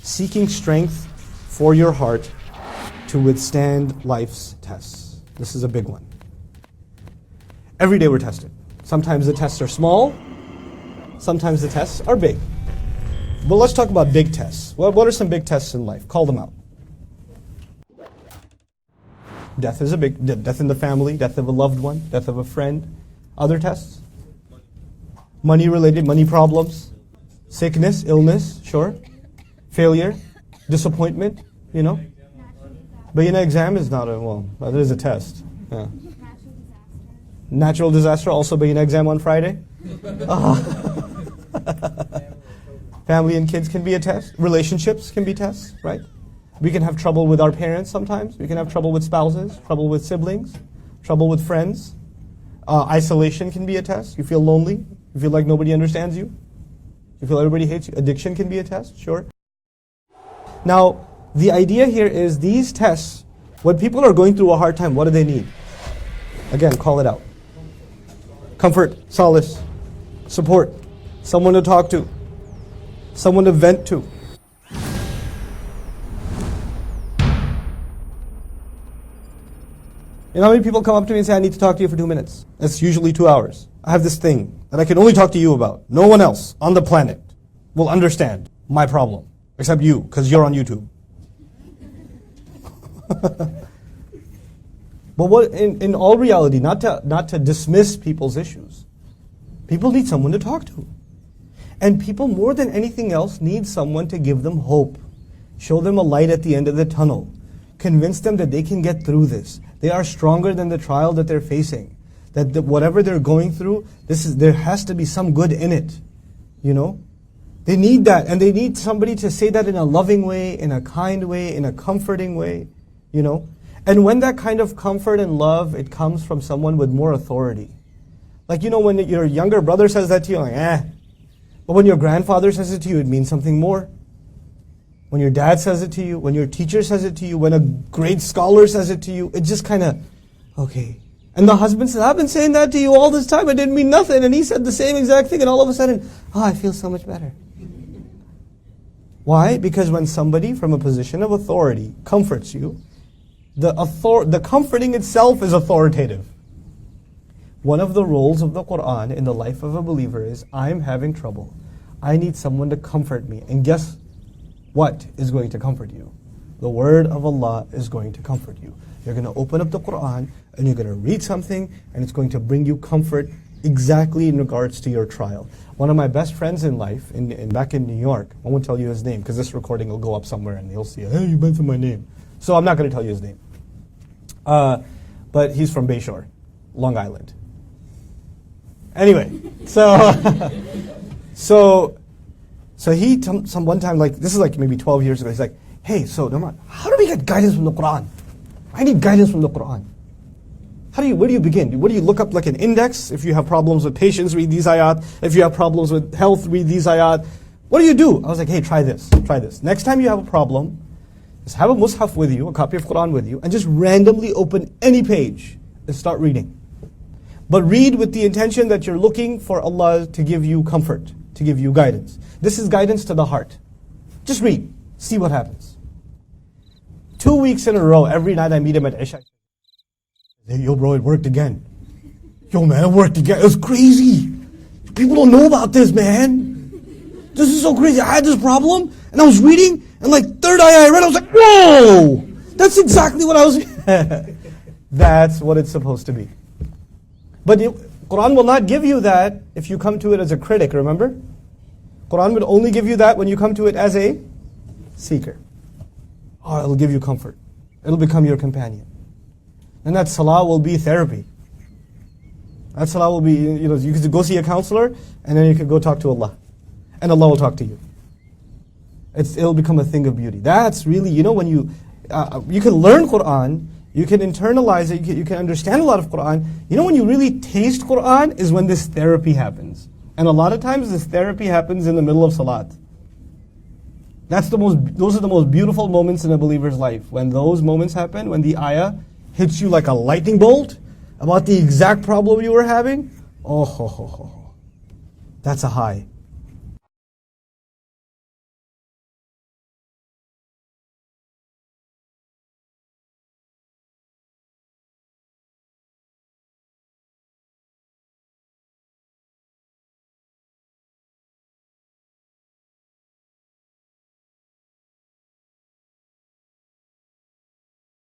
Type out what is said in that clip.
seeking strength for your heart to withstand life's tests. This is a big one. Every day we're tested. Sometimes the tests are small, sometimes the tests are big. But let's talk about big tests. What are some big tests in life? Call them out. Death is a big, death in the family, death of a loved one, death of a friend. Other tests? Money related, money problems, sickness, illness, sure. Failure, disappointment, you know. But an exam is not a, well, it is a test. Yeah. Natural disaster, also be an exam on Friday. Family and kids can be a test. Relationships can be tests, right? We can have trouble with our parents sometimes. We can have trouble with spouses, trouble with siblings, trouble with friends. Isolation can be a test. You feel lonely. You feel like nobody understands you. You feel everybody hates you. Addiction can be a test, sure. Now, the idea here is these tests, when people are going through a hard time, what do they need? Again, call it out. Comfort, solace, support, someone to talk to, someone to vent to. You know how many people come up to me and say, I need to talk to you for 2 minutes? That's usually 2 hours. I have this thing that I can only talk to you about. No one else on the planet will understand my problem, except you, because you're on YouTube. But what, in all reality, not to dismiss people's issues, people need someone to talk to. And people, more than anything else, need someone to give them hope, show them a light at the end of the tunnel, convince them that they can get through this. They are stronger than the trial that they're facing. That whatever they're going through, there has to be some good in it. You know? They need that, and they need somebody to say that in a loving way, in a kind way, in a comforting way. You know? And when that kind of comfort and love, it comes from someone with more authority. Like, you know, when your younger brother says that to you, like, eh. But when your grandfather says it to you, it means something more. When your dad says it to you, when your teacher says it to you, when a great scholar says it to you, it just kind of, okay. And the husband says, I've been saying that to you all this time, it didn't mean nothing. And he said the same exact thing, and all of a sudden, I feel so much better. Why? Because when somebody from a position of authority comforts you, the comforting itself is authoritative. One of the roles of the Quran in the life of a believer is, I'm having trouble. I need someone to comfort me. And guess what is going to comfort you? The word of Allah is going to comfort you. You're going to open up the Quran and you're going to read something and it's going to bring you comfort exactly in regards to your trial. One of my best friends in life, back in New York, I won't tell you his name because this recording will go up somewhere and you'll see, hey, you mentioned my name. So I'm not going to tell you his name. But he's from Bayshore, Long Island. Anyway, so he, one time, like, this is like maybe 12 years ago, he's like, hey, so Nouman, how do we get guidance from the Quran? I need guidance from the Quran. Where do you begin? What do you look up, like an index? If you have problems with patience, read these ayat. If you have problems with health, read these ayat. What do you do? I was like, hey, try this. Next time you have a problem, just have a mushaf with you, a copy of Quran with you, and just randomly open any page and start reading. But read with the intention that you're looking for Allah to give you comfort, to give you guidance. This is guidance to the heart. Just read. See what happens. 2 weeks in a row, every night I meet him at Isha. Hey, yo bro, it worked again. Yo man, it worked again. It was crazy. People don't know about this, man. This is so crazy. I had this problem, and I was reading, and like third ayah I read, I was like, whoa! That's exactly what I was... That's what it's supposed to be. But Quran will not give you that if you come to it as a critic, remember? Quran will only give you that when you come to it as a seeker. Oh, it'll give you comfort. It'll become your companion. And that salah will be therapy. That salah will be, you could go see a counselor, and then you could go talk to Allah. And Allah will talk to you. It'll become a thing of beauty. That's really, when you can learn Quran, you can internalize it, you can understand a lot of Quran. When you really taste Quran is when this therapy happens. And a lot of times this therapy happens in the middle of salat. Those are the most beautiful moments in a believer's life. When those moments happen, when the ayah hits you like a lightning bolt about the exact problem you were having, oh, ho, ho, ho. That's a high.